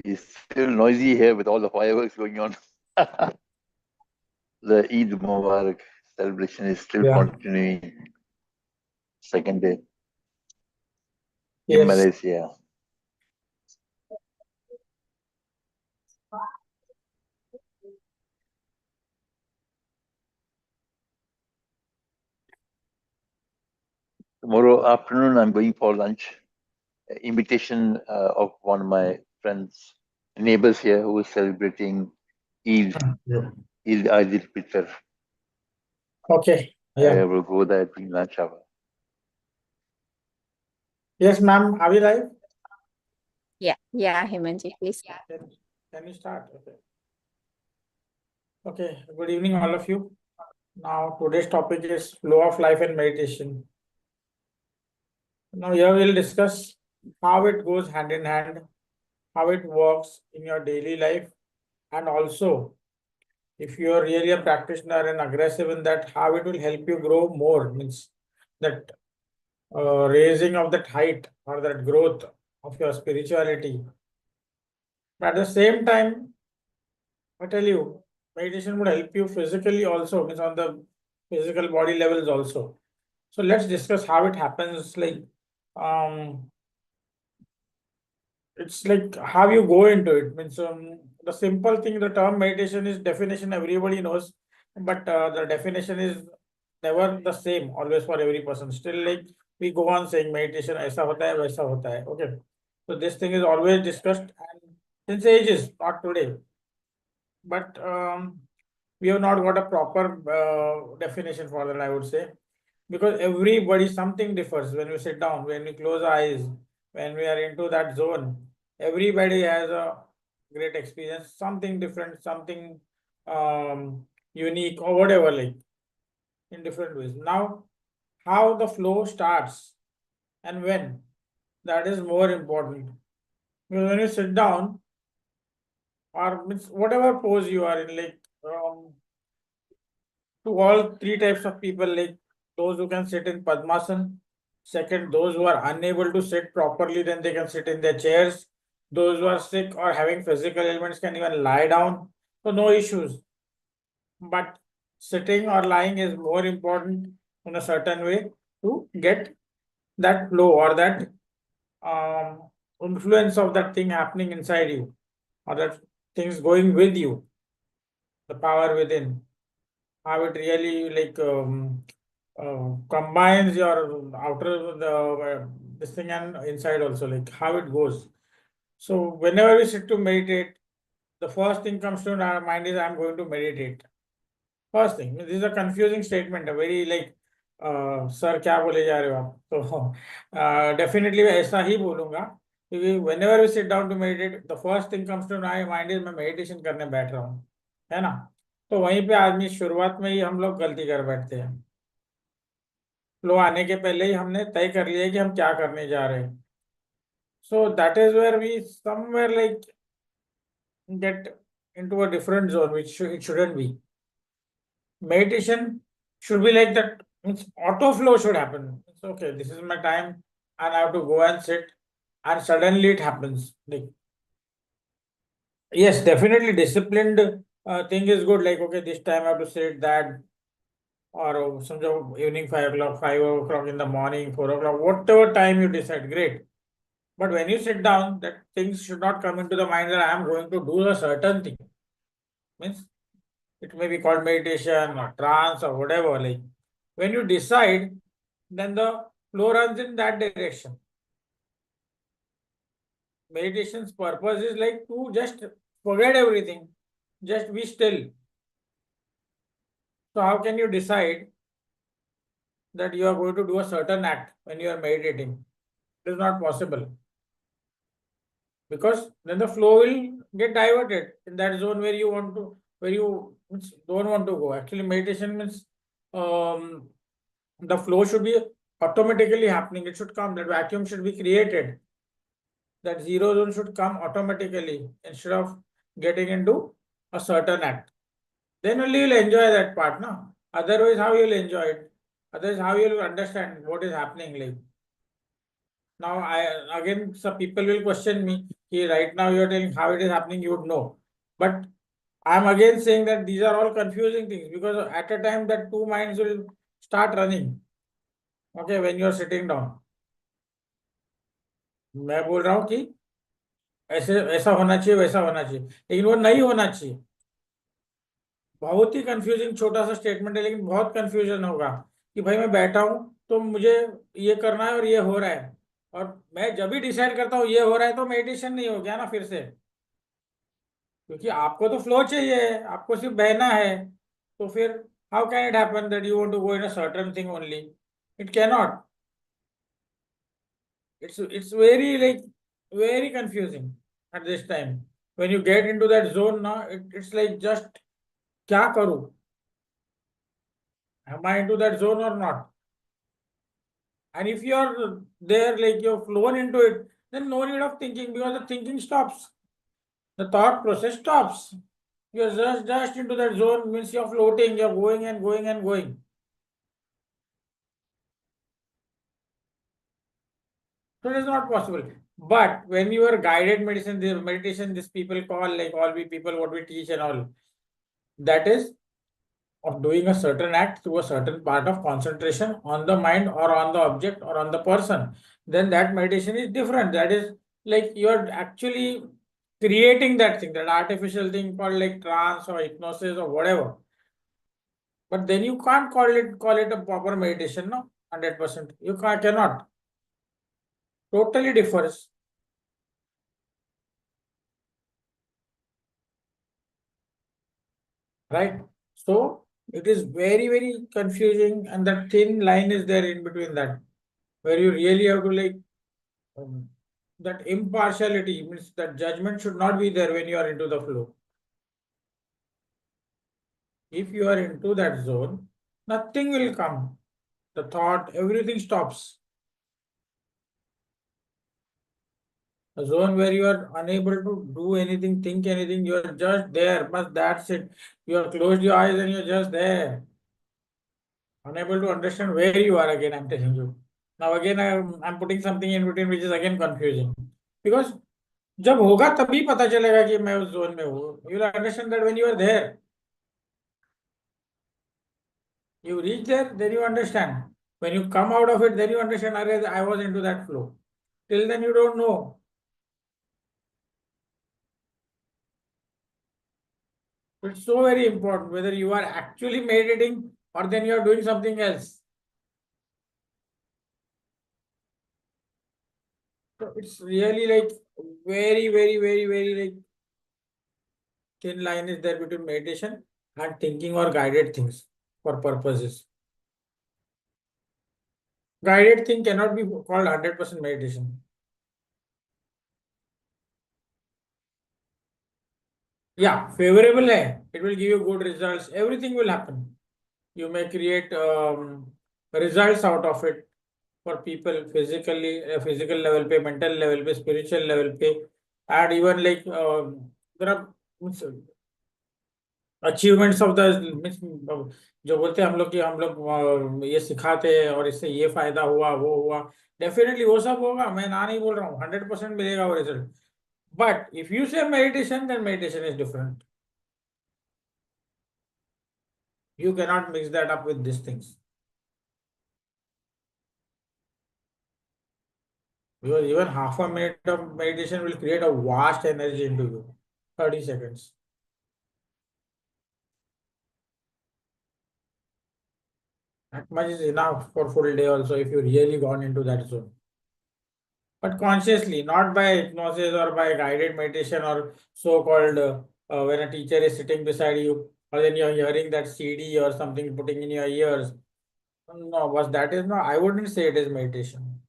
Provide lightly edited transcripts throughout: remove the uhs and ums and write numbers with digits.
It's still noisy here with all the fireworks going on. The Eid Mubarak celebration is still continuing. Second day in Malaysia. Tomorrow afternoon, I'm going for lunch. Invitation of one of my friends, neighbors here who is celebrating Eid al-Fitr. Okay. I will go there during lunch hour. Yes, ma'am. Are we live? Yeah, Hemantji, please. Can you start? Okay. Good evening, all of you. Now, today's topic is flow of life and meditation. Now, here we'll discuss how it goes hand in hand, how it works in your daily life, and also, if you are really a practitioner and aggressive in that, how it will help you grow more. Means that raising of that height or that growth of your spirituality. But at the same time, I tell you, meditation would help you physically also, means on the physical body levels also. So let's discuss how it happens. Like, it's like how you go into it. Means the simple thing, the term meditation is definition everybody knows, but the definition is never the same always for every person. Still, like we go on saying meditation, aisa hota hai, waisa hota hai. Okay, so this thing is always discussed and since ages, not today. But we have not got a proper definition for that, I would say, because everybody, something differs when we sit down, when we close our eyes, when we are into that zone. Everybody has a great experience, something different, something unique or whatever, like in different ways. Now, how the flow starts and when, that is more important. Because when you sit down, or means whatever pose you are in, like to all three types of people, like those who can sit in Padmasana. Second, those who are unable to sit properly, then they can sit in their chairs. Those who are sick or having physical ailments can even lie down. So no issues. But sitting or lying is more important in a certain way to get that flow or that influence of that thing happening inside you, or that things going with you, the power within. How it really like combines your outer this thing and inside also, like how it goes. So whenever we sit to meditate, the first thing comes to our mind is I'm going to meditate. First thing, this is a confusing statement, a very like sir क्या बोले जा रहे हो आप, तो definitely मैं ऐसा ही बोलूँगा क्योंकि whenever we sit down to meditate, the first thing comes to my mind is मैं meditation करने बैठ रहा हूँ, है ना. तो वहीं पे आदमी शुरुआत में ही हम लोग गलती कर बैठते हैं. फ्लो आने के पहले ही हमने तय कर लिया कि हम क्या करने जा रहे हैं. So that is where we somewhere like get into a different zone, which it shouldn't be. Meditation should be like that. Means auto flow should happen. It's okay, this is my time and I have to go and sit, and suddenly it happens. Like, yes, definitely disciplined thing is good. Like, okay, this time I have to sit that, or some evening 5 o'clock, 5 o'clock in the morning, 4 o'clock, whatever time you decide, great. But when you sit down, that things should not come into the mind that I am going to do a certain thing. Means it may be called meditation or trance or whatever. Like when you decide, then the flow runs in that direction. Meditation's purpose is like to just forget everything, just be still. So how can you decide that you are going to do a certain act when you are meditating? It is not possible. Because then the flow will get diverted in that zone where you want to, where you don't want to go. Actually, meditation means the flow should be automatically happening. It should come, that vacuum should be created. That zero zone should come automatically instead of getting into a certain act. Then only you'll enjoy that part, no? Otherwise, how you'll enjoy it? Otherwise, how you'll understand what is happening like? Now, again, some people will question me, Right now you are telling how it is happening, you would know. But I am again saying that these are all confusing things, because at a time that two minds will start running. Okay, when you are sitting down. मैं बोल रहा हूँ कि ऐसे ऐसा होना चाहिए, वैसा होना चाहिए, लेकिन वो नहीं होना चाहिए. बहुत ही कंफ्यूजिंग छोटा सा स्टेटमेंट है, लेकिन बहुत कंफ्यूजन होगा कि भाई मैं बैठा हूं तो मुझे ये करना है और ये हो रहा है, और मैं जब भी डिसाइड करता हूँ ये हो रहा है तो मेडिटेशन नहीं हो गया ना फिर से, क्योंकि आपको तो फ्लो चाहिए, आपको सिर्फ बहना है. तो फिर how can it happen that you want to go in a certain thing only? It can not. It's very like very confusing at this time. When you get into that zone now, it's like just क्या करूं? Am I into that zone or not? And if you are there, like you're flown into it, then no need of thinking, because the thinking stops. The thought process stops. You're just into that zone, means you're floating, you're going and going and going. So it is not possible. But when you are guided medicine, the meditation, these people call, like all we people, what we teach and all, that is of doing a certain act through a certain part of concentration on the mind or on the object or on the person, then that meditation is different. That is like you are actually creating that thing, that artificial thing called like trance or hypnosis or whatever. But then you can't call it a proper meditation, no, 100%. You cannot. Totally differs. Right? So it is very, very confusing, and that thin line is there in between that, where you really have to like that impartiality, means that judgment should not be there when you are into the flow. If you are into that zone, nothing will come. The thought, everything stops. A zone where you are unable to do anything, think anything, you are just there, but that's it. You have closed your eyes and you're just there. Unable to understand where you are again, I'm telling you. Now again, I'm putting something in between which is again confusing. Because जब होगा तभी पता चलेगा कि मैं उस zone में हूँ. You will understand that when you are there. You reach there, then you understand. When you come out of it, then you understand, I was into that flow. Till then you don't know. It's so very important whether you are actually meditating or then you are doing something else. So it's really like very, very, very, very like thin line is there between meditation and thinking or guided things for purposes. Guided thing cannot be called 100% meditation. Yeah, favorable hai. It will give you good results. Everything will happen. You may create results out of it for people physically, physical level पे, mental level पे, spiritual level पे, and even like there are achievements of the means, जो बोलते हैं हम लोग कि हम लोग ये सिखाते हैं और इससे ये फायदा हुआ, वो हुआ, डेफिनेटली वो सब होगा, मैं ना नहीं बोल रहा हूँ, 100% मिलेगा वो result. But if you say meditation, then meditation is different. You cannot mix that up with these things. Because even half a minute of meditation will create a vast energy into you. 30 seconds. That much is enough for full day also if you really gone into that zone. But consciously, not by hypnosis or by guided meditation or so-called when a teacher is sitting beside you or then you're hearing that CD or something putting in your ears. No, was that is not, I wouldn't say it is meditation.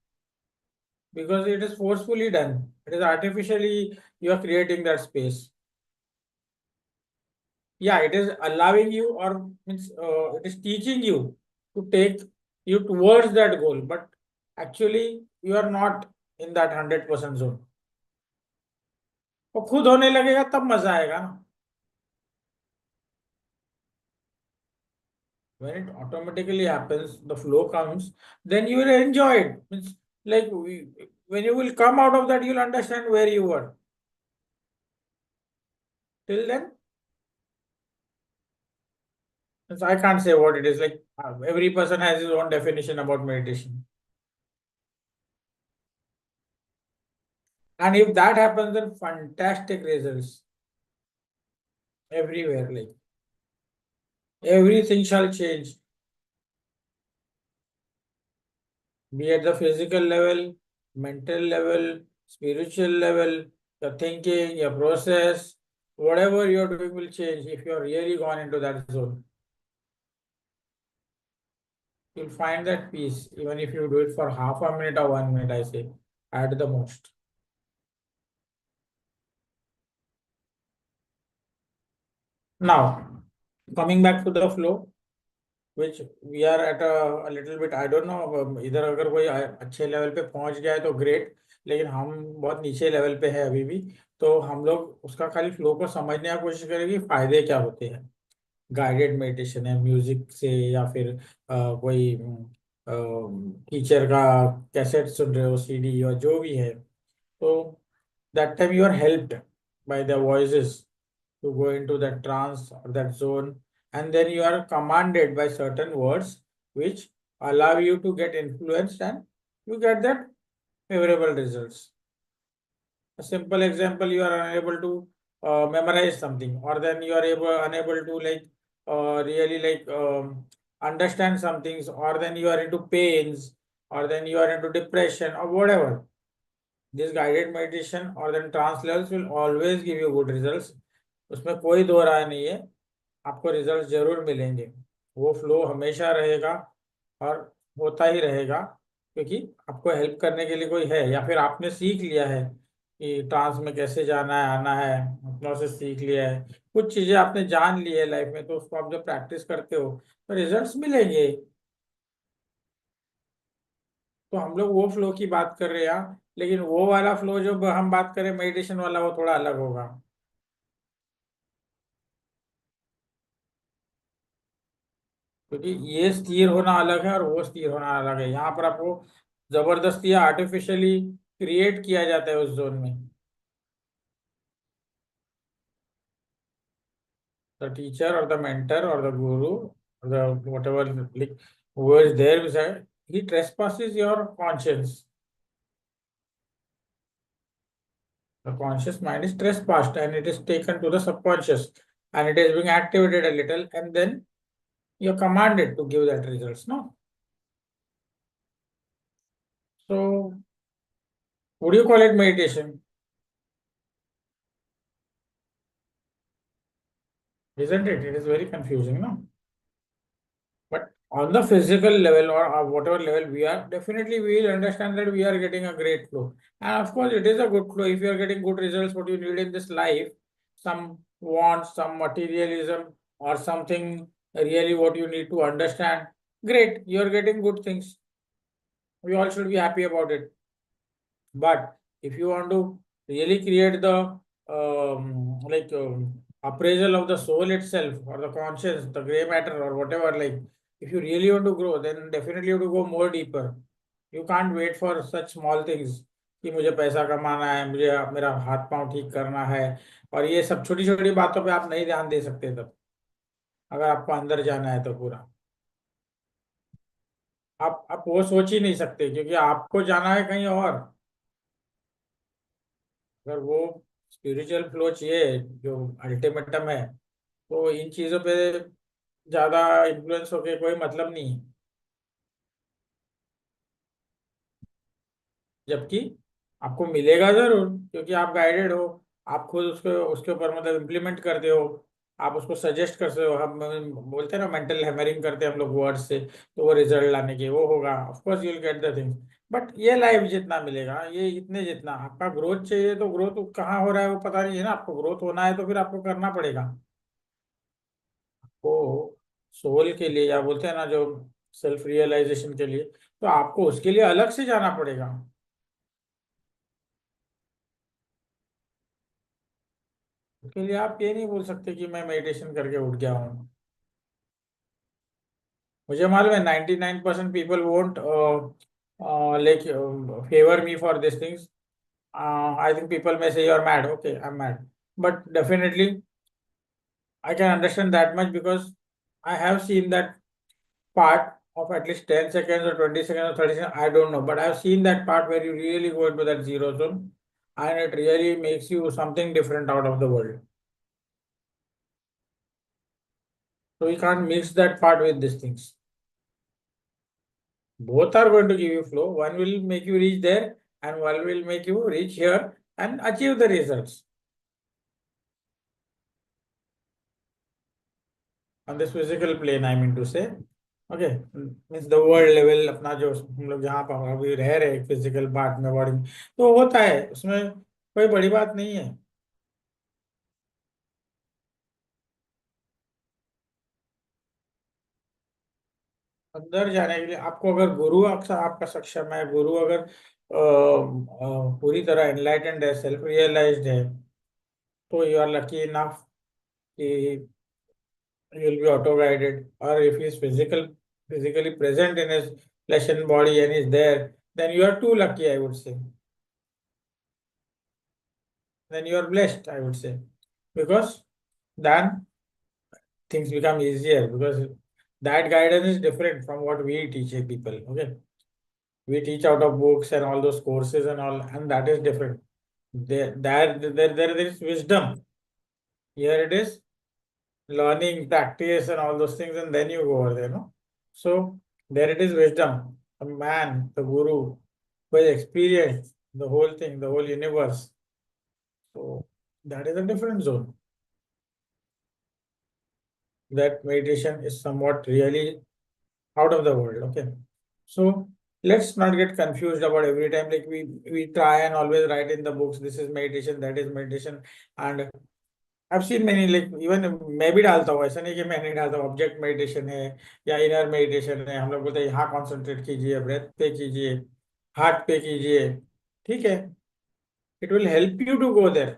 Because it is forcefully done. It is artificially, you are creating that space. Yeah, it is allowing you or means it is teaching you to take you towards that goal, but actually you are not in that 100% zone. वो खुद होने लगेगा तब मजा आएगा ना. When it automatically happens, the flow comes, then you will enjoy it. Means like when you will come out of that, you'll understand where you were. Till then, I can't say what it is. Like every person has his own definition about meditation. And if that happens, then fantastic results everywhere. Like everything shall change. Be at the physical level, mental level, spiritual level, your thinking, your process, whatever you're doing will change if you're really gone into that zone. You'll find that peace, even if you do it for half a minute or 1 minute, I say, at the most. Now, coming back to the flow, which we are at a little bit, I don't know, इधर अगर कोई अच्छे level पे पहुंच गया है तो great, लेकिन हम बहुत नीचे लेवल पे है अभी भी, तो हम लोग उसका खाली फ्लो को समझने की कोशिश करेंगे फायदे क्या होते हैं। गाइडेड मेडिटेशन है म्यूजिक से, या फिर कोई टीचर का कैसेट सुन रहे हो, सीडी और जो भी है, तो that time you are helped by the voices to go into that trance or that zone, and then you are commanded by certain words which allow you to get influenced, and you get that favorable results. A simple example, you are unable to memorize something, or then you are unable to like really like understand some things, or then you are into pains, or then you are into depression or whatever. This guided meditation or then trance levels will always give you good results. उसमें कोई दो राय नहीं है, आपको result जरूर मिलेंगे। वो flow हमेशा रहेगा और होता ही रहेगा, क्योंकि आपको हेल्प करने के लिए कोई है, या फिर आपने सीख लिया है कि ट्रांस में कैसे जाना है आना है, अपनों से सीख लिया है, कुछ चीजें आपने जान ली है लाइफ में, तो उसको आप जब प्रैक्टिस करते हो तो रिजल्ट्स मिलेंगे। तो हम लोग वो फ्लो की बात कर रहे हैं, लेकिन वो वाला फ्लो जो हम बात करें मेडिटेशन वाला, वो थोड़ा अलग होगा। क्योंकि ये स्थिर होना अलग है और वो स्थिर होना अलग है। यहाँ पर आपको जबरदस्ती या आर्टिफिशियली क्रिएट किया जाता है उस जोन में। द टीचर और द मेंटर और the Guru or the whatever like who is there beside, he trespasses your conscience. The conscious mind is trespassed and it is taken to the subconscious, and it is being activated a little, and then you're commanded to give that results, no? So would you call it meditation? Isn't it? It is very confusing, no? But on the physical level or whatever level we are, definitely we will understand that we are getting a great flow. And of course, it is a good flow. If you are getting good results, what you need in this life, some wants, some materialism, or something really what you need to understand, great, you are getting good things. We all should be happy about it. But if you want to really create the appraisal of the soul itself, or the conscience, the gray matter, or whatever, like if you really want to grow, then definitely you have to go more deeper. You can't wait for such small things कि मुझे पैसा कमाना है, मुझे मेरा हाथ पांव ठीक करना है, और ये सब छोटी छोटी बातों पे आप नहीं ध्यान दे सकते तब, अगर आपको अंदर जाना है तो पूरा आप वो सोच ही नहीं सकते, क्योंकि आपको जाना है कहीं और। अगर वो स्पिरिचुअल फ्लो चाहिए जो अल्टीमेटम है, तो इन चीजों पे ज्यादा इन्फ्लुएंस होके कोई मतलब नहीं है। जबकि आपको मिलेगा जरूर, क्योंकि आप गाइडेड हो, आप खुद उसको उसके ऊपर मतलब इम्प्लीमेंट करते हो, आप उसको सजेस्ट करते हो। हम बोलते हैं ना, मेंटल हैमरिंग करते हैं हम लोग वर्ड से, तो वो रिजल्ट लाने के वो होगा, of course you will get the things. But ये लाइफ जितना मिलेगा, ये इतने जितना आपका ग्रोथ चाहिए, तो ग्रोथ कहाँ हो रहा है वो पता नहीं है ना। आपको ग्रोथ होना है तो फिर आपको करना पड़ेगा। वो सोल के लिए, या बोलते हैं ना जो सेल्फ रियलाइजेशन के लिए, तो आपको उसके लिए अलग से जाना पड़ेगा। उसके लिए आप ये नहीं बोल सकते कि मैं मेडिटेशन करके उठ गया हूँ। मुझे मालूम है 99% people won't like favour me for this things. I think people में से you are mad, okay I am mad, but definitely I can understand that much because I have seen that part of at least 10 seconds or 20 seconds or 30 seconds. I don't know, but I've seen that part where you really go into that zero zone and it really makes you something different out of the world. So we can't mix that part with these things. Both are going to give you flow. One will make you reach there and one will make you reach here and achieve the results. On this physical plane, I mean to say. Okay means the world level अपना जो हम लोग जहाँ पर अभी रह रहे हैं फिजिकल पार्ट में बॉडी में तो होता है उसमें कोई बड़ी बात नहीं है. अंदर जाने के लिए आपको अगर गुरु आपका सक्षम है, गुरु अगर पूरी तरह एनलाइटेंड है, सेल्फ रियलाइज्ड है, तो यू आर लकी इनफ कि you will be auto guided, or if he is physically present in his flesh and body and is there, then you are too lucky, I would say. Then you are blessed, I would say, because then things become easier because that guidance is different from what we teach people. Okay, we teach out of books and all those courses and all, and that is different. There is wisdom. Here it is learning, practice, and all those things, and then you go over there, no? So there it is wisdom, a man, the guru, who has experienced the whole thing, the whole universe. So that is a different zone. That meditation is somewhat really out of the world. Okay. So let's not get confused about every time like we try and always write in the books, this is meditation, that is meditation, and I've seen many like even मैं भी डालता हूँ, ऐसा नहीं कि मैं नहीं डालता हूँ. ऑब्जेक्ट मेडिटेशन है या इनर मेडिटेशन है, हम लोग बोलते हैं यहाँ कॉन्सेंट्रेट कीजिए, ब्रेथ पे कीजिए, हार्ट पे कीजिए, ठीक है. It will help you to go there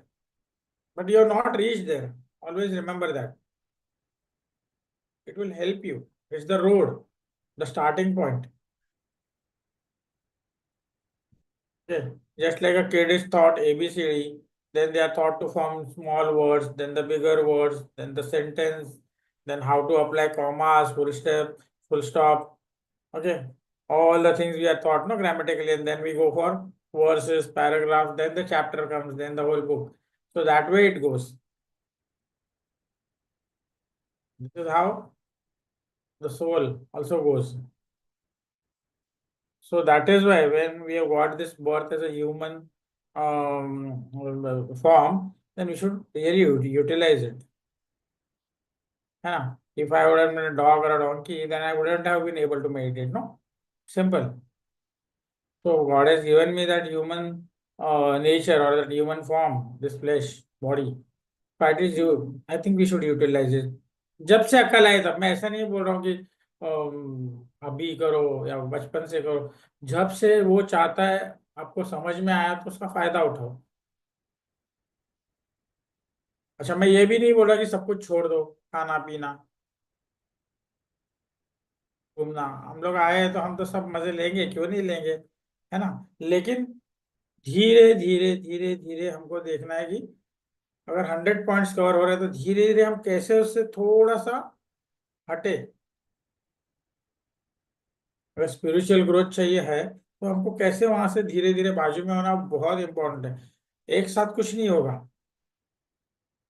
but you are not reach there. Always remember that it will help you. It's the road, the starting point. Okay. Just like a kid is taught ABCD, then they are taught to form small words, then the bigger words, then the sentence, then how to apply commas, full step, full stop. Okay. All the things we are taught, no, grammatically, and then we go for verses, paragraph, then the chapter comes, then the whole book. So that way it goes. This is how the soul also goes. So that is why when we have got this birth as a human form, then we should really utilize it. Yeah. If I would have been a dog or a donkey, then I wouldn't have been able to meditate. No, simple. So God has given me that human nature or that human form, this flesh body. But it is you. I think we should utilize it. जब से अकल आए तब, मैं ऐसा नहीं बोल रहा हूँ कि अभी करो या बचपन से करो. जब से वो चाहता है, आपको समझ में आया तो उसका फायदा उठाओ. अच्छा, मैं ये भी नहीं बोल रहा कि सब कुछ छोड़ दो, खाना पीना घूमना. हम लोग आए हैं तो हम तो सब मजे लेंगे, क्यों नहीं लेंगे, है ना. लेकिन धीरे धीरे धीरे धीरे हमको देखना है कि अगर 100 पॉइंट्स कवर हो रहे हैं तो धीरे धीरे हम कैसे उससे थोड़ा सा हटे. अगर स्पिरिचुअल ग्रोथ चाहिए है तो हमको कैसे वहां से धीरे धीरे बाजू में होना बहुत इंपॉर्टेंट है. एक साथ कुछ नहीं होगा.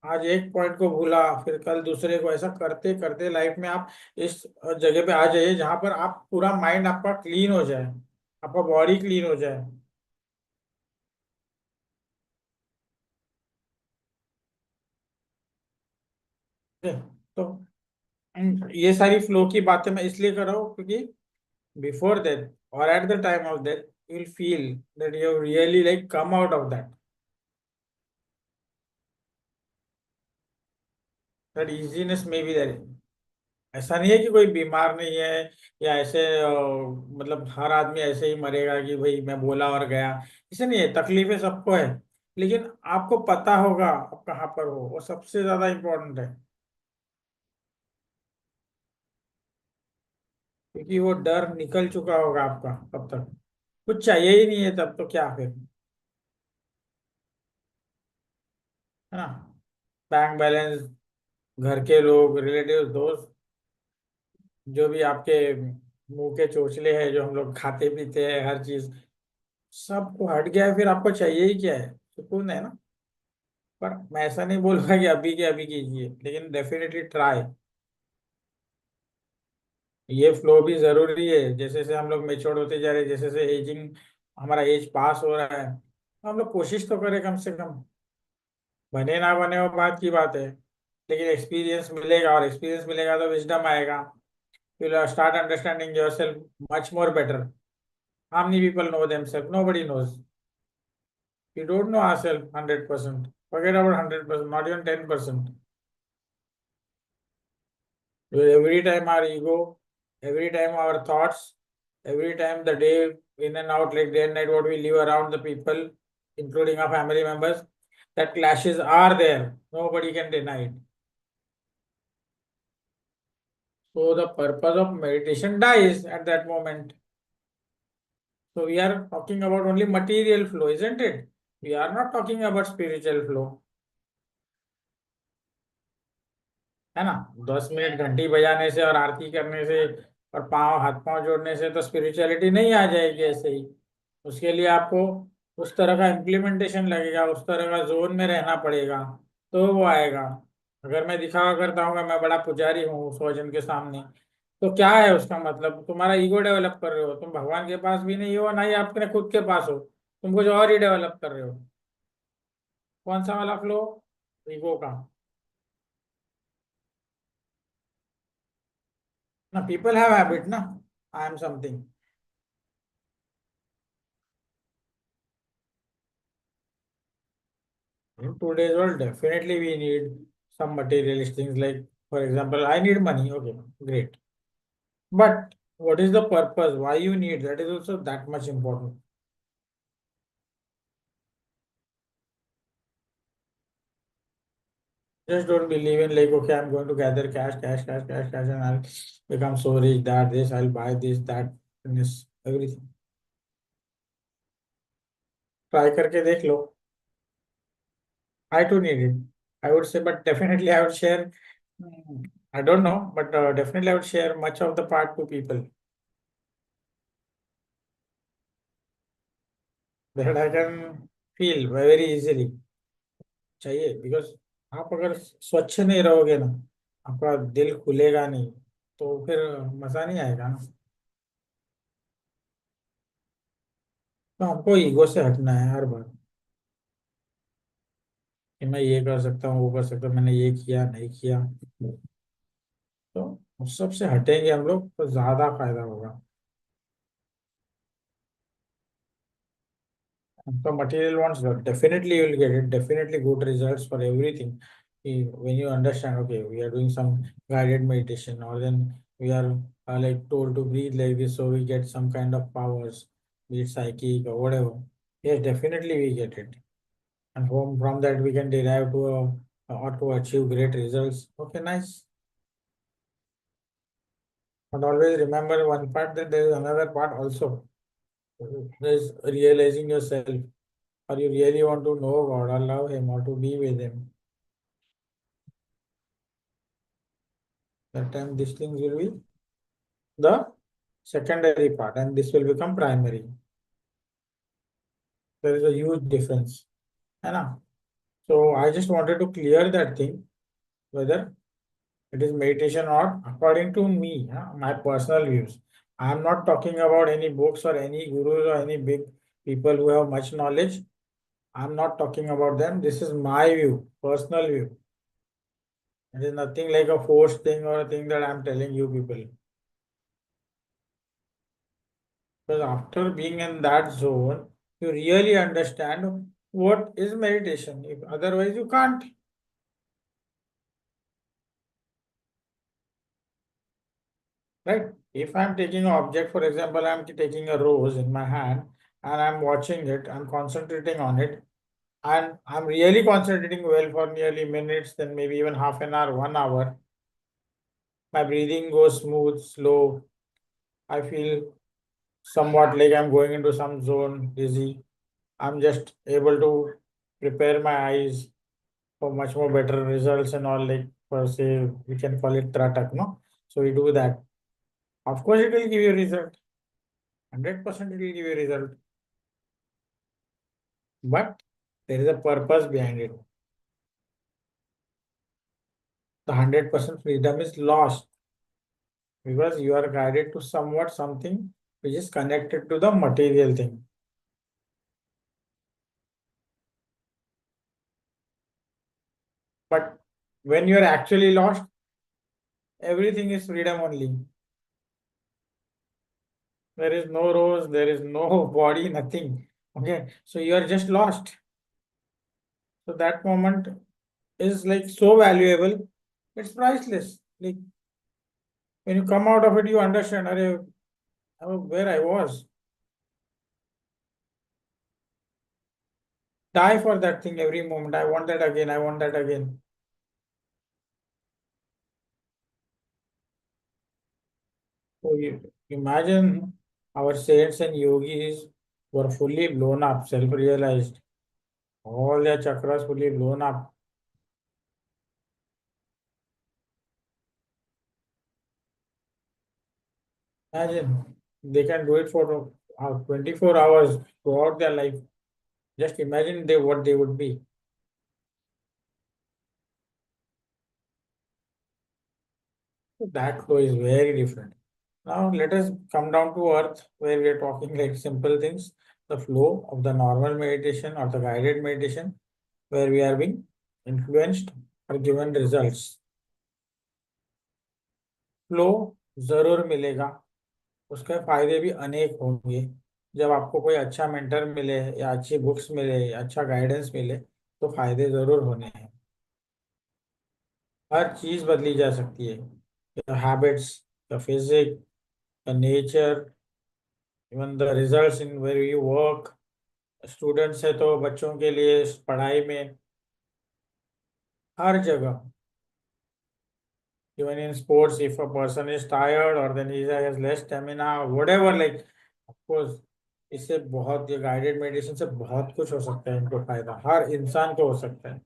आज एक पॉइंट को भूला, फिर कल दूसरे को, ऐसा करते करते लाइफ में आप इस जगह पे आ जाइए जहां पर आप पूरा माइंड आपका क्लीन हो जाए, आपका बॉडी क्लीन हो जाए. ठीक है? तो ये सारी फ्लो की बातें मैं इसलिए कर रहा हूँ क्योंकि बिफोर दैट और at the time of that you will feel that you really like come out of that. That easiness may be there. ऐसा नहीं है कि कोई बीमार नहीं है या ऐसे मतलब हर आदमी ऐसे ही मरेगा कि भाई मैं बोला और गया. ऐसे नहीं है, तकलीफें सबको है, लेकिन आपको पता होगा आप कहाँ पर हो, वो सबसे ज्यादा इम्पोर्टेंट है. क्योंकि वो डर निकल चुका होगा आपका तब तक. कुछ चाहिए ही नहीं है तब तो क्या फिर, है ना. बैंक बैलेंस घर के लोग, रिलेटिव, दोस्त, जो भी आपके मुंह के चोचले हैं, जो हम लोग खाते पीते हैं, हर चीज सबको हट गया है, फिर आपको चाहिए ही क्या है? सुकून है ना। पर मैं ऐसा नहीं बोलूंगा कि अभी के अभी कीजिए, लेकिन डेफिनेटली ट्राई। ये फ्लो भी जरूरी है। जैसे जैसे हम लोग मेच्योर होते जा रहे हैं, जैसे जैसे एजिंग, हमारा एज पास हो रहा है, तो हम लोग कोशिश तो करें कम से कम। बने ना बने वो बात की बात है, लेकिन एक्सपीरियंस मिलेगा, और एक्सपीरियंस मिलेगा तो विजडम आएगा। You will start understanding yourself much more better. How many people know themselves? Nobody knows. We don't know ourselves 100%. Forget about 100%, not even 10%. Every time our ego, every time our thoughts, every time the day in and out, like day and night, what we live around the people, including our family members, that clashes are there. Nobody can deny it. So the purpose of meditation dies at that moment. So we are talking about only material flow, isn't it? We are not talking about spiritual flow. है ना? 10 minute घंटी बजाने से और आरती करने से और पाँव हाथ पाँव जोड़ने से तो स्पिरिचुअलिटी नहीं आ जाएगी ऐसे ही। उसके लिए आपको उस तरह का इम्प्लीमेंटेशन लगेगा, उस तरह का जोन में रहना पड़ेगा, तो वो आएगा। अगर मैं दिखावा करता हूँ कि मैं बड़ा पुजारी हूँ 100 जन के सामने, तो क्या है उसका मतलब? तुम्हारा ईगो डेवलप कर रहे हो। तुम भगवान के पास भी नहीं हो, ना ही अपने खुद के पास हो, तुम कुछ और ही डेवलप कर रहे हो। कौन सा वाला फ्लो? ईगो का ना। पीपल हैव हैबिट ना, I am something. In today's world, definitely we need some materialist things, like, for example, I need money. Okay, great. But what is the purpose? Why you need? That is also that much important. Just don't believe in like, okay, I'm going to gather cash, and I'll become so rich that this, I'll buy this, that, and this, everything. Try करके देख लो. I too need it. I would say, but definitely I would share. I don't know, but definitely I would share much of the part to people that I can feel very easily. चाहिए, because आप अगर स्वच्छ नहीं रहोगे ना, आपका दिल खुलेगा नहीं, तो फिर मजा नहीं आएगा ना। तो हमको ईगो से हटना है हर बार, कि मैं ये कर सकता हूँ, वो कर सकता हूँ, मैंने ये किया नहीं किया। तो उस सब से हटेंगे हम लोग तो ज्यादा फायदा होगा। So material wants, definitely you will get it. Definitely good results for everything. When you understand, okay, we are doing some guided meditation, or then we are like told to breathe like this, so we get some kind of powers, be it psychic or whatever. Yes, definitely we get it, and from that we can derive to or to achieve great results. Okay, nice. But always remember one part, that there is another part also. There is realizing yourself. Or you really want to know God or love Him or to be with Him, that time these things will be the secondary part and this will become primary. There is a huge difference. है ना? So I just wanted to clear that thing, whether it is meditation or not, according to me, my personal views. I am not talking about any books or any gurus or any big people who have much knowledge. I am not talking about them. This is my view, personal view. It is nothing like a forced thing or a thing that I am telling you people. Because after being in that zone, you really understand what is meditation. If otherwise, you can't. Right? If I'm taking an object, for example, I'm taking a rose in my hand and I'm watching it, I'm concentrating on it, and I'm really concentrating well for nearly minutes, then maybe even half an hour, 1 hour. My breathing goes smooth, slow. I feel somewhat like I'm going into some zone, dizzy. I'm just able to prepare my eyes for much more better results and all. Like per se, we can call it tratak, no? So we do that. Of course, it will give you result. 100% it will give you result. But there is a purpose behind it. The 100% freedom is lost because you are guided to somewhat something which is connected to the material thing. But when you are actually lost, everything is freedom only. There is no rose, there is no body, nothing. Okay, so you are just lost. So that moment is like so valuable, it's priceless. Like when you come out of it, you understand, where I was. Die for that thing every moment. I want that again. I want that again. So you imagine our saints and yogis were fully blown up, self-realized. All their chakras fully blown up. Imagine they can do it for 24 hours throughout their life. Just imagine what they would be. So that flow is very different. Now let us come down to earth where we are talking like simple things. The flow of the normal meditation or the guided meditation where we are being influenced or given results. Flow जरूर मिलेगा, उसके फायदे भी अनेक होंगे। जब आपको कोई अच्छा मेंटर मिले या अच्छी बुक्स मिले या अच्छा गाइडेंस मिले तो फायदे जरूर होने हैं। हर चीज बदली जा सकती है, habits, the physique, the nature, even the results in where you work. Students है तो बच्चों के लिए पढ़ाई में हर जगह, even in sports, if a person is tired or then he has less stamina, whatever, like, of course, इससे बहुत, ये गाइडेड मेडिटेशन से बहुत कुछ हो सकता है, इनको फायदा हर इंसान को हो सकता है।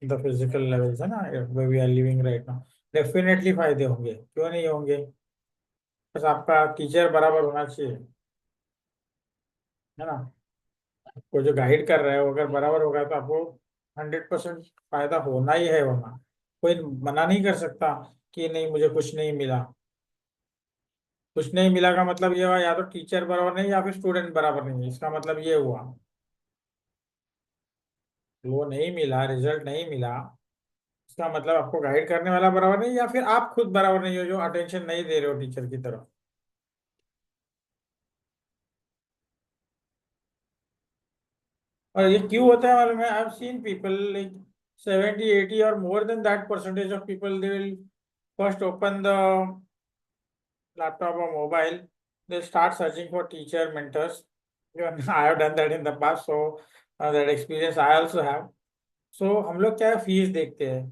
द फिजिकल लेवल्स है ना, we are living right now, definitely फायदे होंगे, क्यों नहीं होंगे। बस आपका टीचर बराबर होना चाहिए, है ना। आपको जो गाइड कर रहा है वो अगर बराबर होगा तो आपको 100% फायदा होना ही है, होना। कोई मना नहीं कर सकता कि नहीं मुझे कुछ नहीं मिला। कुछ नहीं मिला का मतलब ये हुआ या तो टीचर बराबर नहीं या फिर स्टूडेंट बराबर नहीं, इसका मतलब ये हुआ वो नहीं मिला, रिजल्ट नहीं मिला, इसका मतलब आपको गाइड करने वाला बराबर नहीं या फिर आप खुद बराबर नहीं हो जो अटेंशन नहीं दे रहे हो टीचर की तरफ। और ये क्यों होता है मालूम है, I have seen people like 70 80 और more than that percentage of people, they will first open the laptop or mobile, they start searching for teacher mentors. Even I have done that in the past, so that experience I also have. So हम लोग क्या है, fees देखते हैं,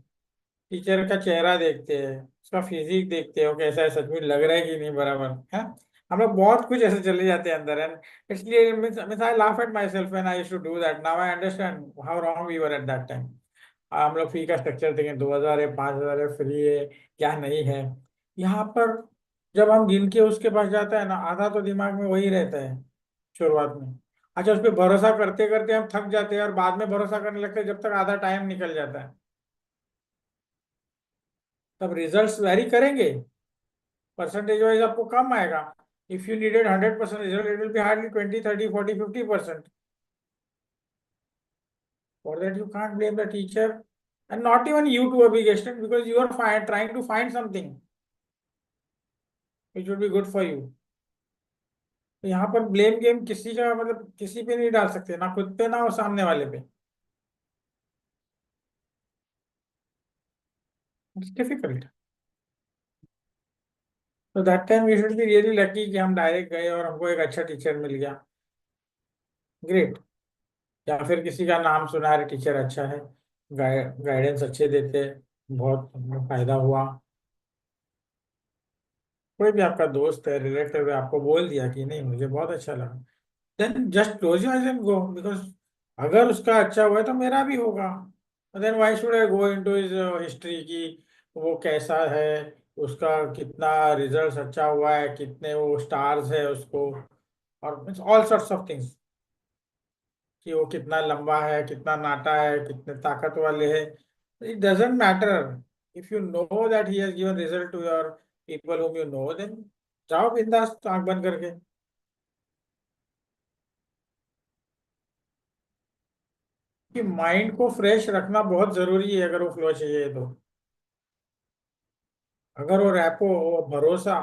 teacher का चेहरा देखते हैं, उसका फिजिक देखते हैं, वो कैसा है, सच में लग रहा है कि नहीं बराबर है। हम लोग बहुत कुछ ऐसे चले जाते हैं अंदर, एंड इसलिए means I laugh at myself when I used to do that. Now I understand how wrong we were at that time. हम लोग फी का स्ट्रक्चर देखें, 2000 है, 5000 है, फ्री है, क्या नहीं है। यहाँ पर जब हम गिन के उसके पास जाता है ना, आधा तो दिमाग में वही रहता है शुरुआत में। अच्छा, उस पर भरोसा करते करते हम थक जाते हैं और बाद में भरोसा करने लगते हैं, जब तक आधा टाइम निकल जाता है। तब रिजल्ट्स वेरी करेंगे, परसेंटेज वाइज आपको कम आएगा। If you needed 100% result, it will be hardly 20 30 40 50%। For that you can't blame the teacher and not even you to a big extent, because you are trying to find something which would be good for you. तो यहाँ पर blame game किसी का मतलब किसी पे नहीं डाल सकते, ना खुद पे ना और सामने वाले पे। It's difficult. तो that time we should be really lucky कि हम डायरेक्ट गए और हमको एक अच्छा टीचर मिल गया, ग्रेट। या फिर किसी का नाम सुना है, टीचर अच्छा है, गाइडेंस अच्छे देते, बहुत फायदा हुआ। कोई भी आपका दोस्त है, रिलेटिव है, आपको बोल दिया कि नहीं मुझे बहुत अच्छा लगा, then just close your eyes and go, because अगर उसका अच्छा हुआ है तो मेरा भी होगा। then why should I go into his history कि वो कैसा है, उसका कितना रिजल्ट अच्छा हुआ है, कितने वो स्टार्स है उसको, और ऑल सॉर्ट्स ऑफ थिंग्स, कि वो कितना लंबा है, कितना नाटा है, कितने ताकत वाले है. It doesn't matter. If you know that he has given result to your people whom you know, then जाओ बिंदास आंख बंद करके. कि माइंड को फ्रेश रखना बहुत जरूरी है अगर वो फ्लो चाहिए तो. अगर वो रैपो, वो भरोसा,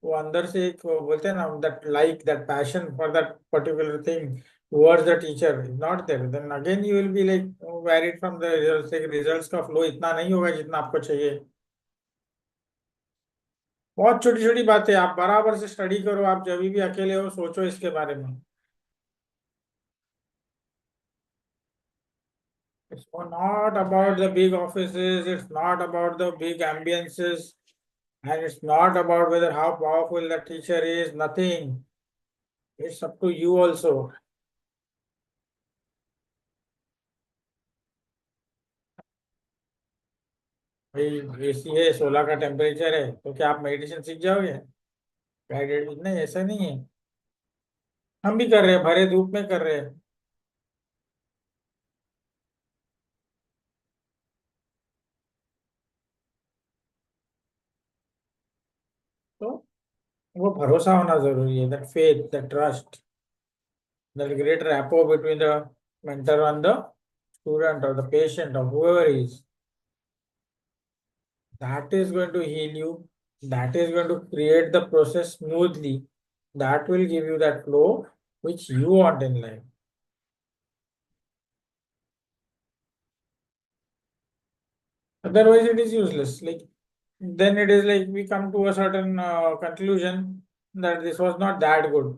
वो अंदर से एक वो बोलते हैं ना, that like that passion for that particular thing towards the teacher is not there, then again you will be like worried from the results. Results का फ्लो इतना नहीं होगा जितना आपको चाहिए. बहुत छोटी छोटी बातें, आप बराबर से स्टडी करो, आप जब भी अकेले हो सोचो इसके बारे में. It's not about the big offices, it's not about the big ambiences, and it's not about whether how powerful the teacher is, nothing. It's up to you also. भाई एसी है, 16 का टेम्परेचर है, तो क्या आप मेडिटेशन सीख जाओगे guided? नहीं, ऐसा नहीं है. हम भी कर रहे हैं, भरे धूप में कर रहे हैं. तो वो भरोसा होना जरूरी है, that faith, that trust, that great rapport between the mentor and the student or the patient or whoever is. That is going to heal you. That is going to create the process smoothly. That will give you that flow which you want in life. Otherwise, it is useless. Like then it is like we come to a certain conclusion that this was not that good,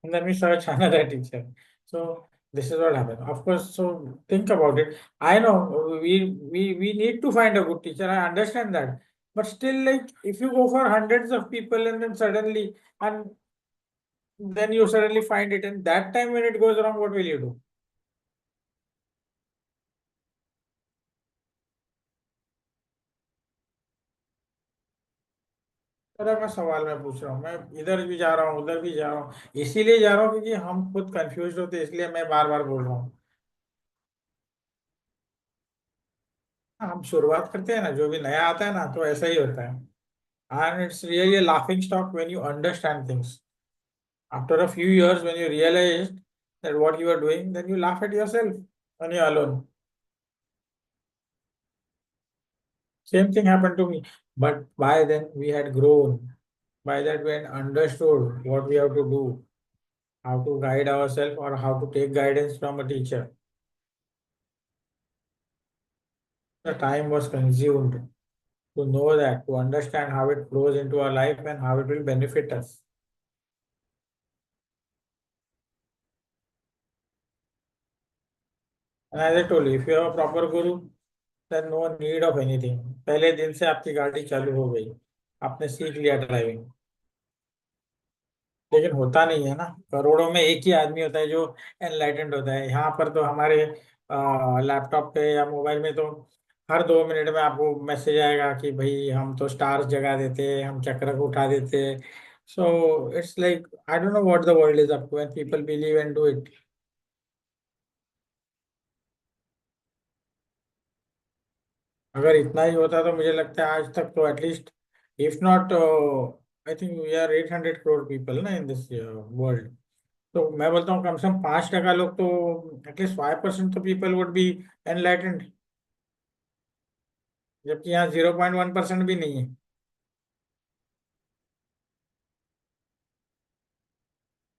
and then we search another teacher. So this is what happened. Of course, so think about it. I know we need to find a good teacher. I understand that, but still, like if you go for hundreds of people and then suddenly and then you suddenly find it, and that time when it goes wrong, what will you do? तरह का सवाल मैं पूछ रहा हूँ. मैं इधर भी जा रहा हूँ, उधर भी जा रहा हूँ, इसीलिए जा रहा हूँ क्योंकि हम खुद कंफ्यूज होते हैं, इसलिए मैं बार बार बोल रहा हूँ. हम शुरुआत करते हैं ना, जो भी नया आता है ना, तो ऐसा ही होता है. And it's really a laughing stock when you understand things. After a few years, when you realize that what you are doing, then you laugh at yourself when you're alone. Same thing happened to me. But by then we had grown. By that we had understood what we have to do, how to guide ourselves or how to take guidance from a teacher. The time was consumed to know that, to understand how it flows into our life and how it will benefit us. And as I told you, if you have a proper guru, then no need of anything. पहले दिन से आपकी गाड़ी चालू हो गई, आपने सीख लिया ड्राइविंग. लेकिन होता नहीं है ना, करोड़ों में एक ही आदमी होता है जो एनलाइटेंड होता है. यहाँ पर तो हमारे लैपटॉप पे या मोबाइल में तो हर 2 मिनट में आपको मैसेज आएगा कि भाई हम तो स्टार्स जगा देते हैं, हम चक्र को उठा देते हैं. So it's like I don't know what the world is up to when people believe and do it. अगर इतना ही होता तो मुझे लगता है आज तक तो at least, if not, I think we are 800 crore people ना इन दिस वर्ल्ड. तो मैं बोलता हूँ कम से कम 5% लोग तो, एटलीस्ट 5% तो पीपल वुड बी एनलाइटेंड, जबकि यहाँ 0.1% भी नहीं है.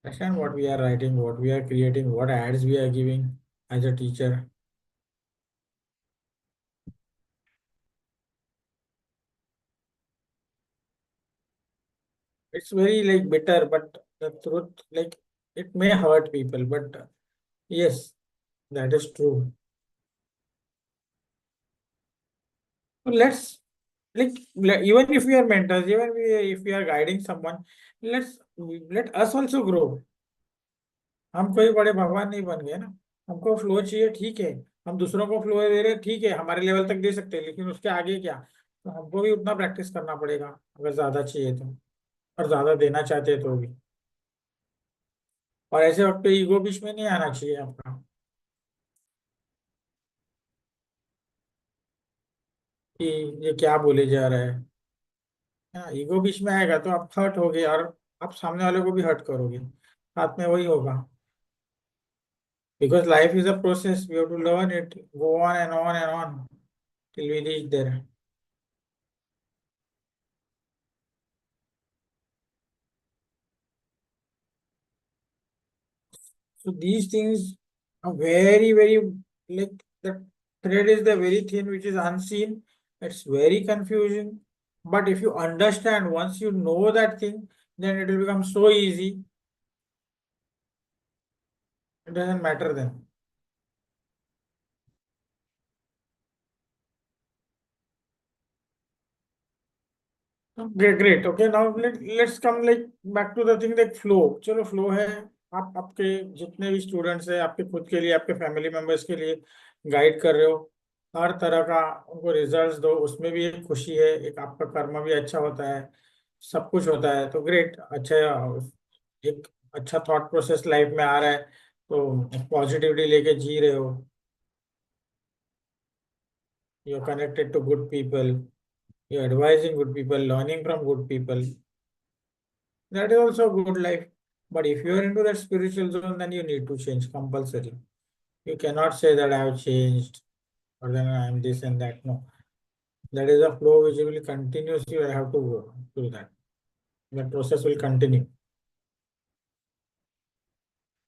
Understand what we are writing, what we are creating, what ads we are giving as a teacher. It's very like bitter, but the truth, like it may hurt people, but yes, that is true. So let's, like even if we are mentors, if we are guiding someone, let's let us also grow. हम कोई बड़े भगवान नहीं बन गए ना. हमको flow चाहिए, ठीक है, हम दूसरों को फ्लो दे रहे हैं, ठीक है, हमारे लेवल तक दे सकते हैं, लेकिन उसके आगे क्या? तो हमको भी उतना प्रैक्टिस करना पड़ेगा, अगर ज्यादा चाहिए तो, और ज्यादा देना चाहते हैं तो भी। और ऐसे वक्त पे ईगो बीच में नहीं आना चाहिए आपका, कि ये क्या बोले जा रहा है। हाँ, ईगो बीच में आएगा तो आप हर्ट होगे, और आप सामने वाले को भी हर्ट करोगे, साथ में वही होगा। Because life is a process, we have to learn it, go on and on and on till we reach there. So these things are very, very, like, the thread is the very thin which is unseen. It's very confusing. But if you understand, once you know that thing, then it will become so easy. It doesn't matter then. Great, great. Okay, now let's come like back to the thing like flow. चलो flow है, आप आपके जितने भी students हैं, आपके खुद के लिए, आपके फैमिली मेंबर्स के लिए गाइड कर रहे हो, हर तरह का उनको रिजल्ट्स दो, उसमें भी एक खुशी है, एक आपका कर्म भी अच्छा होता है, सब कुछ होता है, तो ग्रेट, अच्छा, एक अच्छा थॉट प्रोसेस लाइफ में आ रहा है, तो पॉजिटिविटी लेके जी रहे हो, you are connected to good people, you are advising good people, learning from good people. That is also a good life. But if you are into that spiritual zone, then you need to change compulsory. You cannot say that I have changed or then I am this and that. No. That is a flow which will continue. You have to go through that. The process will continue.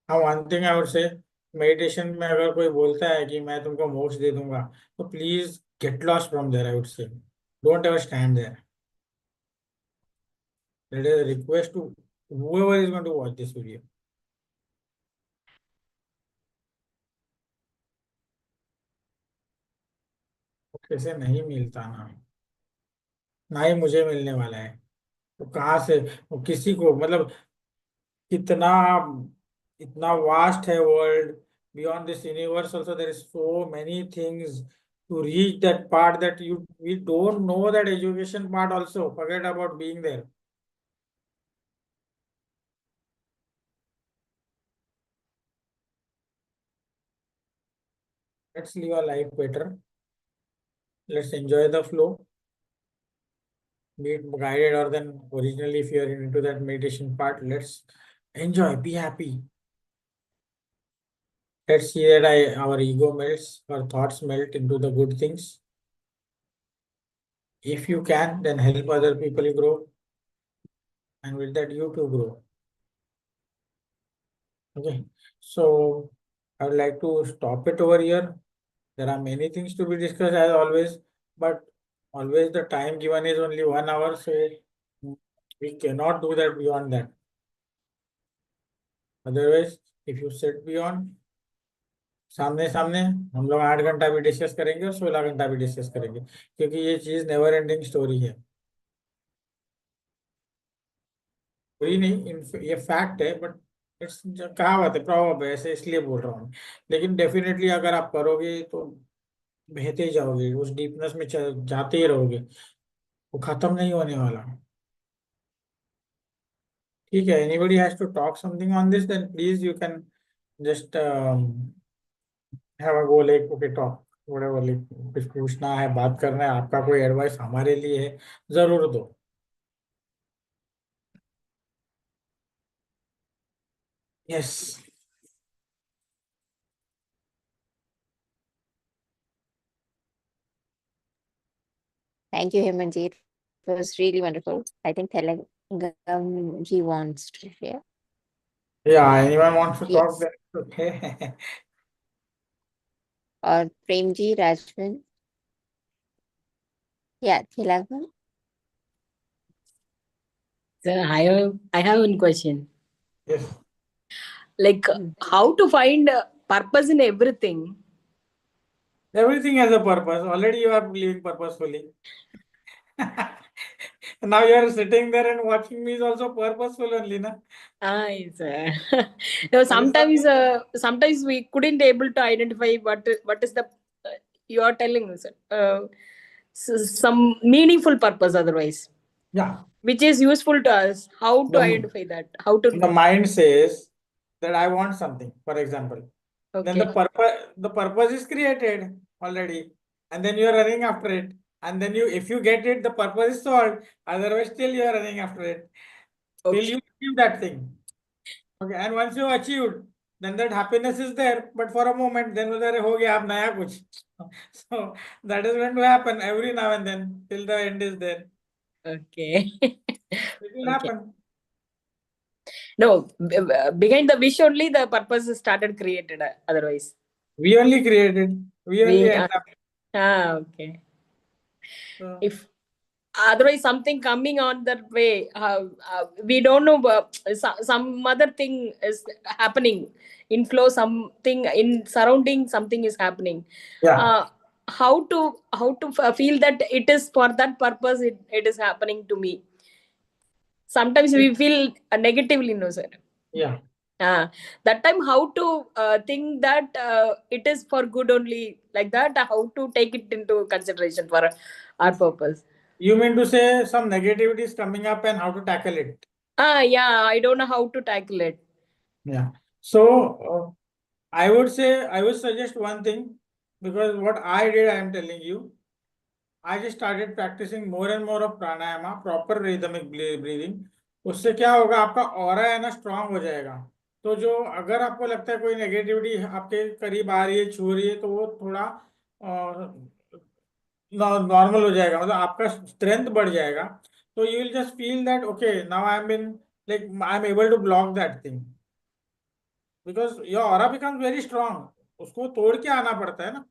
Now, one thing I would say, meditation में अगर कोई बोलता है कि मैं तुमको मोक्ष दे दूंगा, तो please get lost from there, I would say. Don't ever stand there. That is a request to whoever is going to watch this video. कैसे नहीं मिलता ना ही मुझे मिलने वाला है, तो कहाँ से, वो किसी को, मतलब कितना, इतना वास्ट है world, beyond this universe also there is so many things to reach that part, that you we don't know that education part also, forget about being there. Let's live our life better, let's enjoy the flow, be it guided or then originally if you are into that meditation part, let's enjoy, be happy. Let's see that our ego melts, our thoughts melt into the good things. If you can, then help other people grow, and with that you too grow. Okay, so I would like to stop it over here. There are many things to be discussed as always, but always the time given is only 1 hour, so we cannot do that beyond that. Otherwise, if you sit beyond, सामने सामने हम लोग 8 घंटा भी discuss करेंगे और 16 घंटा भी डिस्कस करेंगे, क्योंकि ये चीज नेवर एंडिंग स्टोरी है. कोई नहीं, ये फैक्ट है, बट इट्स कहावत है, प्रॉवर्ब है, ऐसे इसलिए बोल रहा हूँ. लेकिन डेफिनेटली अगर आप करोगे तो बहते ही जाओगे, उस डीपनेस में जाते ही रहोगे, वो खत्म नहीं होने वाला. ठीक है, anybody has to talk something on this, then please you can just have a go, like okay talk whatever, like कुछ पूछना है, बात करना है, आपका कोई एडवाइस हमारे लिए है, जरूर दो. Yes. Thank you, Hemant. It was really wonderful. I think Telangam ji wants to share. Yeah, anyone wants to talk, Yes. then okay. Or Premji, Rajvan. Yeah, Telangam. Sir, I have one question. Yes. Like, how to find purpose in everything? Everything has a purpose. Already you are living purposefully. Now you are sitting there and watching me is also purposeful only, na? Yes. No, sometimes we couldn't able to identify what is the you are telling us, some meaningful purpose otherwise, Yeah. which is useful to us. How to The, identify that? How to the mind says that I want something, for example. Then okay. the purpose is created already, and then you are running after it. And then if you get it, the purpose is solved. Otherwise, still you are running after it till Okay. you achieve that thing. Okay, and once you achieved, then that happiness is there. But for a moment, then उधर हो गया अब नया कुछ. So that is going to happen every now and then till the end is there. Okay. It will Okay. happen. No, behind the wish only the purpose is started created. Otherwise, We only created. We only we end up. okay. So, If otherwise something coming on that way, we don't know. Some other thing is happening. Inflow something in surrounding something is happening. yeah. Uh, how to feel that it is for that purpose it is happening to me. Sometimes we feel negatively, no sir. Yeah. That time how to think that it is for good only, like that, how to take it into consideration for our purpose. You mean to say some negativity is coming up and how to tackle it? Yeah, I don't know how to tackle it. Yeah. So I would say I would suggest one thing, because what I did, I am telling you, I just started practicing more and more of pranayama, proper rhythmic breathing. उससे क्या होगा, आपका aura है ना strong हो जाएगा. तो जो अगर आपको लगता है कोई नेगेटिविटी आपके करीब आ रही है, छू रही है, तो वो थोड़ा नॉर्मल हो जाएगा, मतलब आपका स्ट्रेंथ बढ़ जाएगा. तो you will just feel that okay now I am in, like I am able to block that thing, because your aura becomes very strong. उसको तोड़ के आना पड़ता है ना.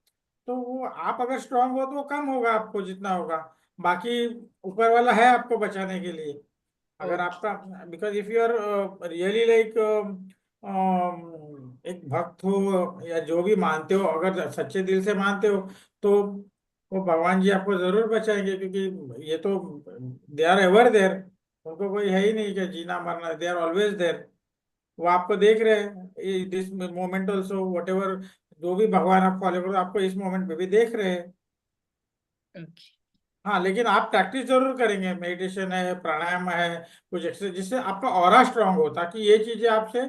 तो वो आप अगर स्ट्रांग हो तो वो कम होगा आपको जितना होगा. बाकी ऊपर वाला है आपको बचाने के लिए. अगर Okay. आपका, because if you are really like एक भक्त हो या जो भी मानते हो, अगर सच्चे दिल से मानते हो, तो वो भगवान जी आपको जरूर बचाएंगे, क्योंकि ये तो दे आर एवर देयर. उनको कोई है ही नहीं कि जीना मरना, दे आर ऑलवेज देयर. वो आपको देख रहे हैं this moment also, what ever जो भी भगवान आप फॉलो करो, आपको इस मोमेंट पे भी देख रहे हैं. Okay. हाँ, लेकिन आप प्रैक्टिस जरूर करेंगे. मेडिटेशन है, प्राणायाम है, कुछ एक्सरसाइज, जिससे आपका ऑरा स्ट्रांग हो, ताकि ये चीजें आपसे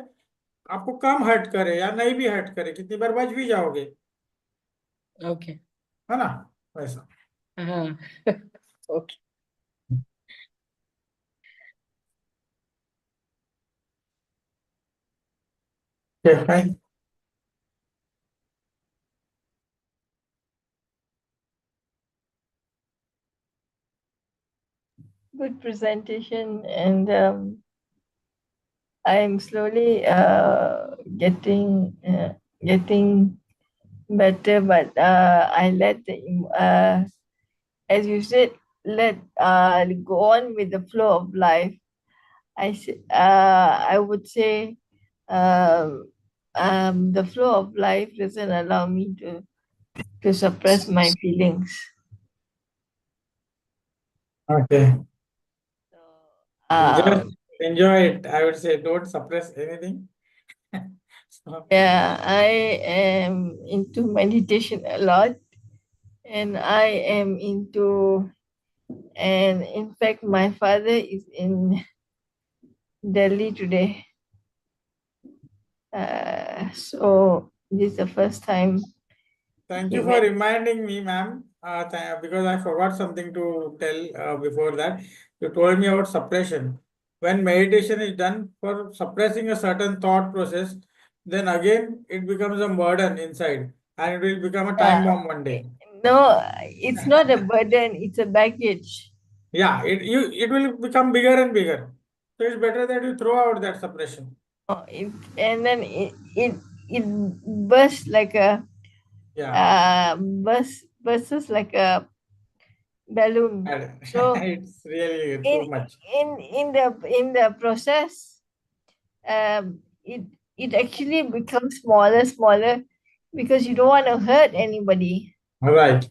आपको कम हर्ट करे या नहीं भी हर्ट करे. कितनी बार बच भी जाओगे, Okay. है ना, वैसा. Okay. Fine. Good presentation, and I'm slowly getting better. But I let as you said, let go on with the flow of life. I would say the flow of life doesn't allow me to suppress my feelings. Okay. Um, Just enjoy it. I would say don't suppress anything. So, Yeah, I am into meditation a lot, and I am and in fact, my father is in Delhi today. So this is the first time. thank he you for went- reminding me, ma'am, because I forgot something to tell before that. You told me about suppression. When meditation is done for suppressing a certain thought process, then again it becomes a burden inside, and it will become a time bomb one day. No, it's not a burden, it's a baggage. Yeah, it will become bigger and bigger. So it's better that you throw out that suppression. And then it bursts like a Yeah. bursts like a balloon. So It's really too much. in the process, it actually becomes smaller because you don't want to hurt anybody. All right.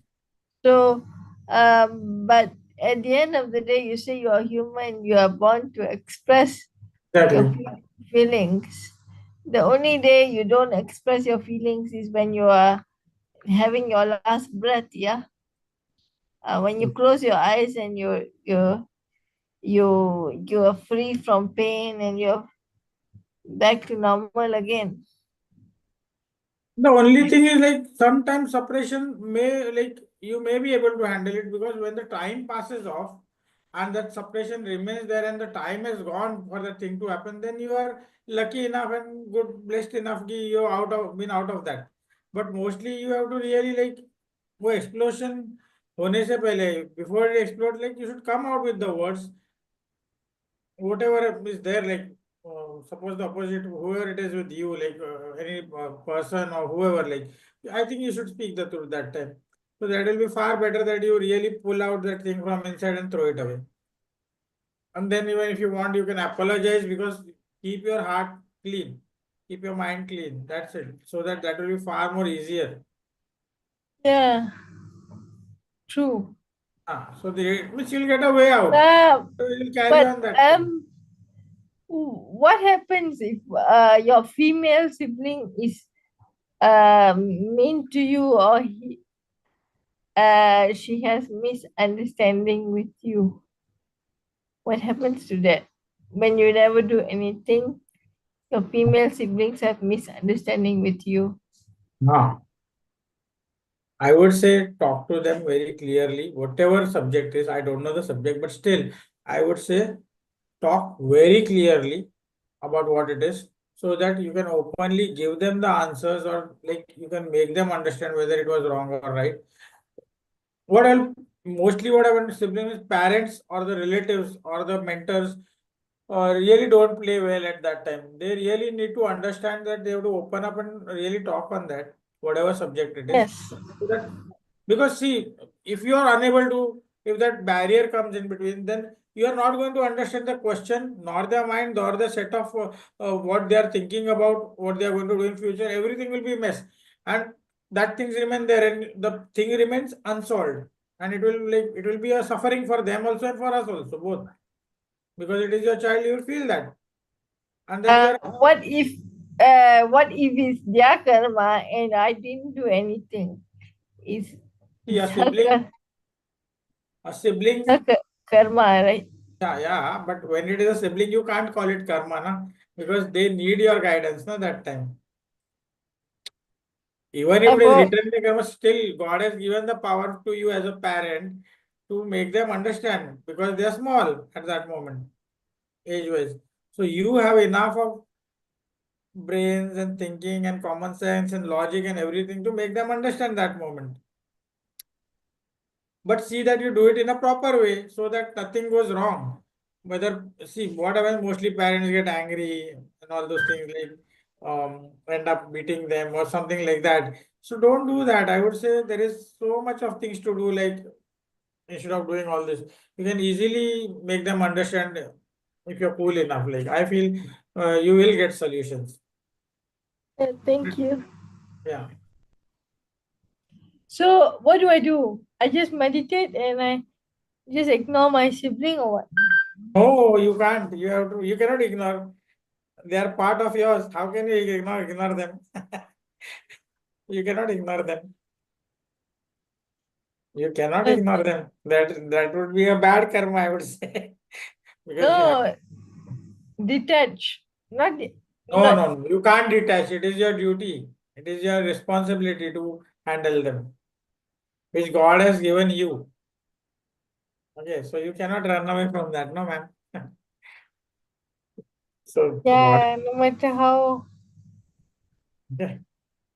So but at the end of the day, you say you are human, you are born to express your Exactly. feelings. The only day you don't express your feelings is when you are having your last breath, yeah. When you close your eyes and you are free from pain and you're back to normal again. The only thing is like sometimes suppression may like you may be able to handle it because when the time passes off and that suppression remains there and the time is gone for the thing to happen, then you are lucky enough and good blessed enough कि you been out of that. But mostly you have to really like वो explosion होने से पहले before it explodes like you should come out with the words whatever is there, like suppose the opposite, whoever it is with you, like any person or whoever, like I think you should speak the truth that time. So that will be far better that you really pull out that thing from inside and throw it away. And then even if you want, you can apologize because keep your heart clean, keep your mind clean. That's it. So that will be far more easier. Yeah, true. So the which you'll get a way out. So you'll carry But on that thing. what happens if your female sibling is mean to you or she has misunderstanding with you? What happens to that? When you never do anything, your female siblings have misunderstanding with you. I would say talk to them very clearly, whatever subject is. I don't know the subject, but still, I would say talk very clearly about what it is so that you can openly give them the answers or like you can make them understand whether it was wrong or right. What else? Mostly what happens to siblings is parents or the relatives or the mentors really don't play well at that time. They really need to understand that they have to open up and really talk on that, whatever subject it is. Yes. So that, because see, if you are unable to, if that barrier comes in between, then you are not going to understand the question, nor their mind, nor the set of what they are thinking about, what they are going to do in future. Everything will be mess, and that things remain there, and the thing remains unsolved, and it will be a suffering for them also and for us also both, because it is your child. You will feel that, and then you are What if it's their karma and I didn't do anything? It's, see it's her, a sibling. karma, right? Yeah, but when it is a sibling, you can't call it karma, na? Because they need your guidance, na, that time. Even if it is written in karma, still God has given the power to you as a parent to make them understand because they are small at that moment, age-wise. So you have enough of brains and thinking and common sense and logic and everything to make them understand that moment. But see that you do it in a proper way so that nothing goes wrong. Whether see what happens, mostly parents get angry and all those things, like end up beating them or something like that. So don't do that. I would say there is so much of things to do, like instead of doing all this, you can easily make them understand if you're cool enough. Like I feel you will get solutions. Thank you. Yeah. So what do? I just meditate and I just ignore my sibling or what? No, you can't. You cannot ignore. They are part of yours. How can you ignore them? You cannot ignore them. You cannot ignore them. That would be a bad karma, I would say. Because No, detach. Not, no, you can't detach. It is your duty. It is your responsibility to handle them, which God has given you. Okay, so you cannot run away from that, no, ma'am. So God, yeah, no matter how. yeah.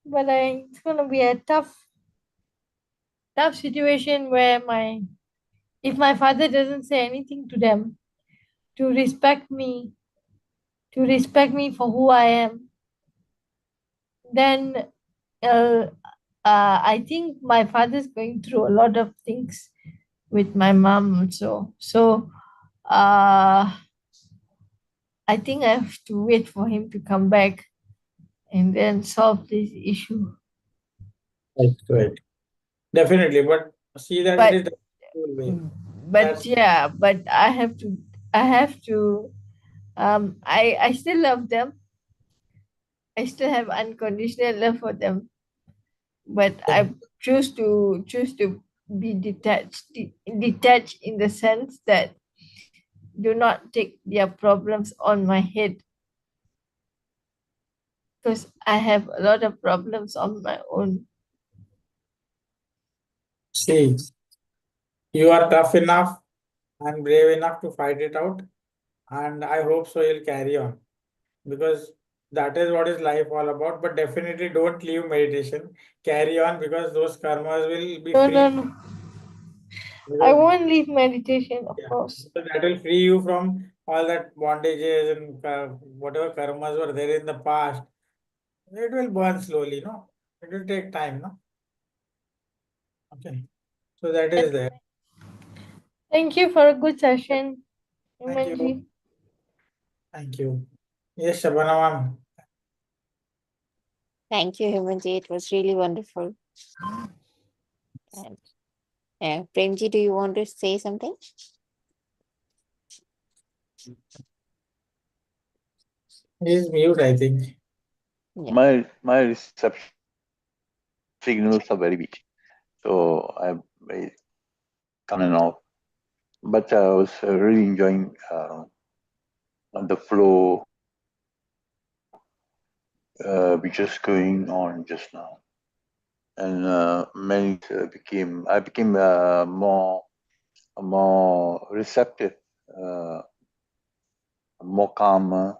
But it's gonna be a tough situation where if my father doesn't say anything to them to respect me, for who I am, then uh, I think my father's going through a lot of things with my mom. So I think I have to wait for him to come back and then solve this issue. Right. Definitely, but see that it But is the way. That's but I have to I still love them. I still have unconditional love for them, but I choose to be detached in the sense that do not take their problems on my head, because I have a lot of problems on my own. see, you are tough enough and brave enough to fight it out, and I hope so you'll carry on, because that is what is life all about. But definitely don't leave meditation. Carry on, because those karmas will be No, free. no, no. I Because, won't leave meditation, of yeah, course. because that will free you from all that bondages and whatever karmas were there in the past. It will burn slowly, no? It will take time, no? Okay. So that is there. Thank you for a good session, Thank you. Himanji. Thank you. Yes, Shabana ma'am. Thank you, Hemantji. It was really wonderful. And Premji, do you want to say something? He's mute, I think. Yeah. My reception signals are very weak, so I come and off. But I was really enjoying the flow which is going on just now, and I became more receptive, more calmer,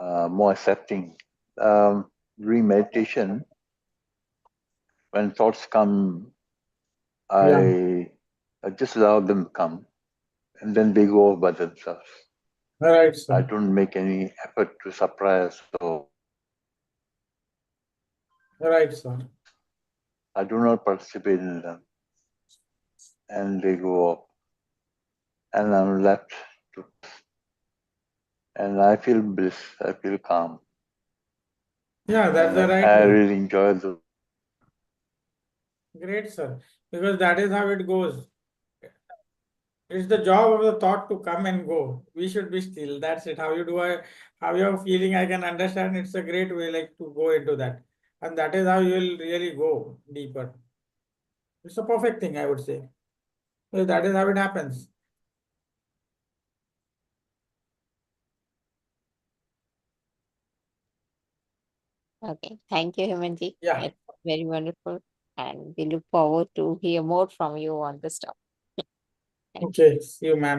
more accepting. During meditation, when thoughts come, I just allow them to come, and then they go off by themselves. All right, I sir. don't make any effort to suppress, so All right, sir. I do not participate in them, and they go off, and I'm left to, and I feel bliss, I feel calm. Yeah, that's the right I way. really enjoy the. Great, sir. Because that is how it goes. It's the job of the thought to come and go. We should be still. That's it. How you do it, how you're feeling, I can understand. It's a great way, like, to go into that. And that is how you will really go deeper. It's a perfect thing, I would say. So that is how it happens. Okay. Thank you, Hemantji. Yeah. It's very wonderful. And we look forward to hear more from you on this topic. Thank you. Okay. See you, ma'am.